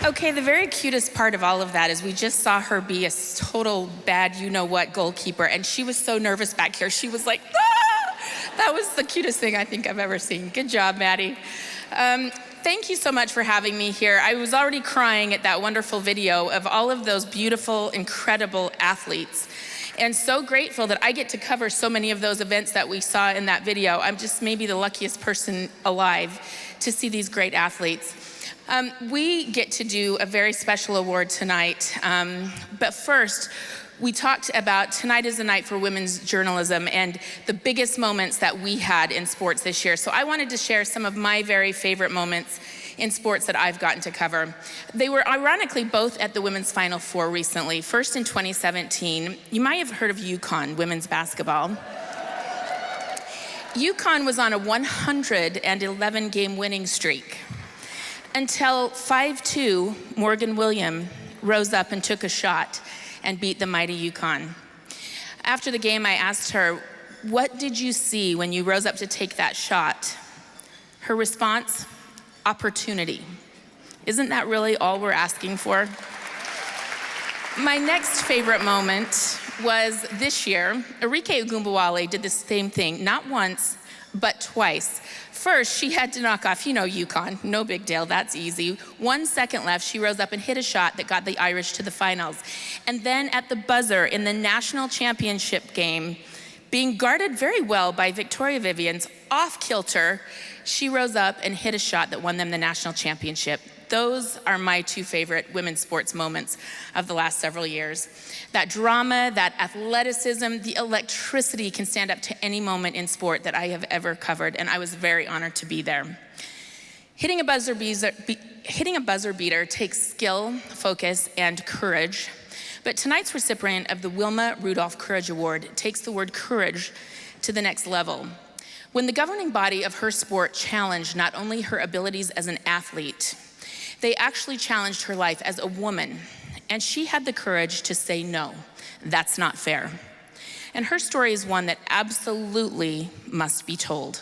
Okay, the very cutest part of all of that is we just saw her be a total bad you-know-what goalkeeper, and she was so nervous back here. She was like, ah! That was the cutest thing I think I've ever seen. Good job, Maddie. Thank you so much for having me here. I was already crying at that wonderful video of all of those beautiful, incredible athletes. And so grateful that I get to cover so many of those events that we saw in that video. I'm just maybe the luckiest person alive to see these great athletes. We get to do a very special award tonight, but first, we talked about tonight is the night for women's journalism and the biggest moments that we had in sports this year. So I wanted to share some of my very favorite moments in sports that I've gotten to cover. They were ironically both at the Women's Final Four recently. First in 2017, you might have heard of UConn women's basketball. UConn was on a 111 game winning streak until 5'2" Morgan Williams rose up and took a shot and beat the mighty UConn. After the game, I asked her, "What did you see when you rose up to take that shot?" Her response, opportunity. Isn't that really all we're asking for? My next favorite moment was this year. Arike Ogunbowale did the same thing, not once, but twice. First, she had to knock off, UConn, no big deal, that's easy. 1 second left, she rose up and hit a shot that got the Irish to the finals. And then at the buzzer in the national championship game, being guarded very well by Victoria Vivians, off kilter, she rose up and hit a shot that won them the national championship. Those are my two favorite women's sports moments of the last several years. That drama, that athleticism, the electricity can stand up to any moment in sport that I have ever covered, and I was very honored to be there. Hitting a buzzer beater takes skill, focus, and courage. But tonight's recipient of the Wilma Rudolph Courage Award takes the word courage to the next level. When the governing body of her sport challenged not only her abilities as an athlete, they actually challenged her life as a woman, and she had the courage to say, no, that's not fair. And her story is one that absolutely must be told.